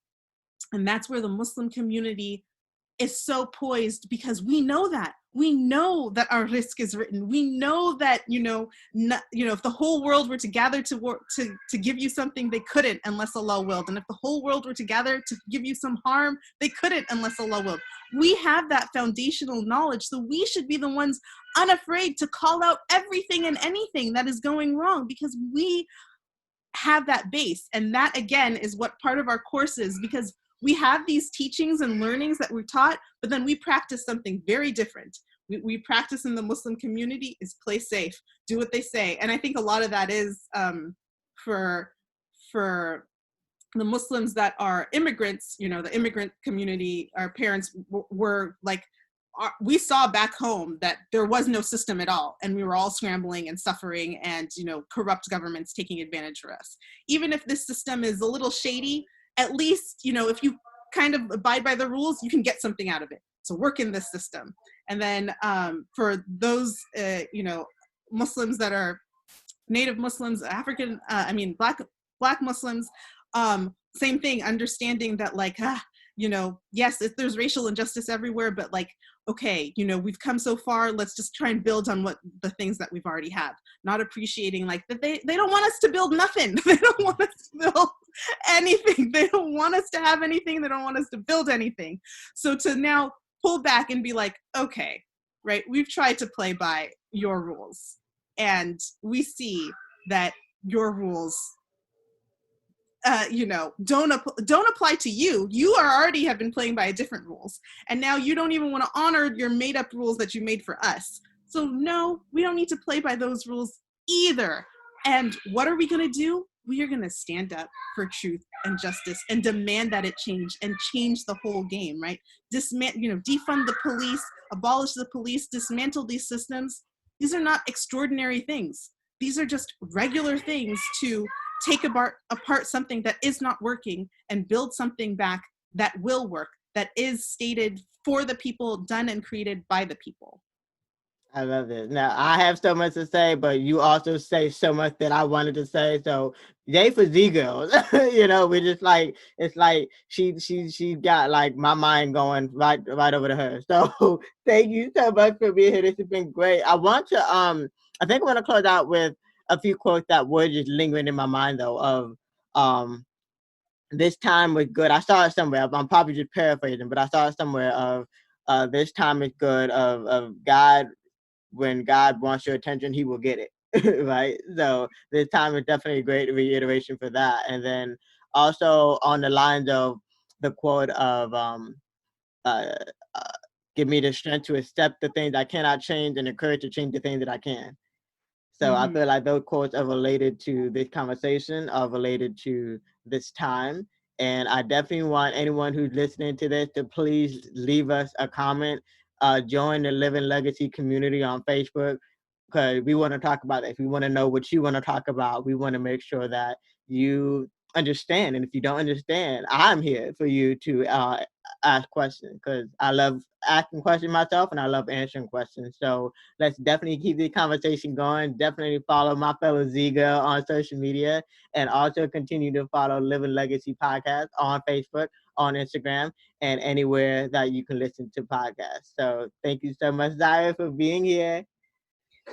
And that's where the Muslim community is so poised, because we know that our risk is written. We know that, you know, if the whole world were to gather to work to give you something, they couldn't unless Allah willed. And if the whole world were to gather to give you some harm, they couldn't unless Allah willed. We have that foundational knowledge, so we should be the ones unafraid to call out everything and anything that is going wrong, because we have that base. And that, again, is what part of our course is, because we have these teachings and learnings that we're taught, but then we practice something very different. We practice in the Muslim community is play safe, do what they say. And I think a lot of that is for the Muslims that are immigrants, you know, the immigrant community, our parents were like we saw back home that there was no system at all, and we were all scrambling and suffering, and corrupt governments taking advantage of us. Even if this system is a little shady, at least if you kind of abide by the rules, you can get something out of it. So work in this system. And then for those Muslims that are Native Muslims, African, Black Muslims, same thing, understanding that yes, there's racial injustice everywhere, but okay, we've come so far, let's just try and build on what the things that we've already have. Not appreciating that they don't want us to build nothing. They don't want us to build anything. They don't want us to have anything. They don't want us to build anything. So to now pull back and be okay, right, we've tried to play by your rules, and we see that your rules don't apply to you. You already have been playing by different rules, and now you don't even want to honor your made up rules that you made for us. So no, we don't need to play by those rules either. And what are we going to do? We are going to stand up for truth and justice and demand that it change, and change the whole game, right? Defund the police, abolish the police, dismantle these systems. These are not extraordinary things. These are just regular things to take apart something that is not working and build something back that will work, that is stated for the people, done and created by the people. I love it. Now, I have so much to say, but you also say so much that I wanted to say. So, yay for Z Girls. We just it's like she got my mind going right over to her. So, thank you so much for being here. This has been great. I want to I think I want to close out with a few quotes that were just lingering in my mind though of this time was good. I saw it somewhere. I'm probably just paraphrasing, but I saw it somewhere of this time is good of God. When God wants your attention, he will get it. Right? So this time is definitely a great reiteration for that. And then also on the lines of the quote of uh, give me the strength to accept the things I cannot change and the courage to change the things that I can. So I feel like those quotes are related to this conversation, are related to this time. And I definitely want anyone who's listening to this to please leave us a comment. Join the Living Legacy community on Facebook, because we want to talk about it. If we want to know what you want to talk about, we want to make sure that you understand. And if you don't understand, I'm here for you to ask questions, because I love asking questions myself and I love answering questions. So let's definitely keep the conversation going. Definitely follow my fellow Z Girl on social media, and also continue to follow Living Legacy Podcast on Facebook, on Instagram, and anywhere that you can listen to podcasts. So thank you so much, Zahra, for being here.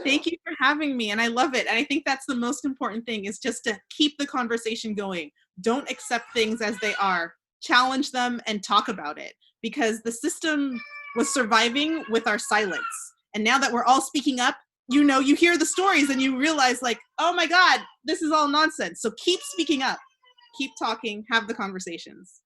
Thank you for having me, and I love it. And I think that's the most important thing, is just to keep the conversation going. Don't accept things as they are. Challenge them and talk about it, because the system was surviving with our silence. And now that we're all speaking up, you hear the stories and you realize oh my God, this is all nonsense. So keep speaking up, keep talking, have the conversations.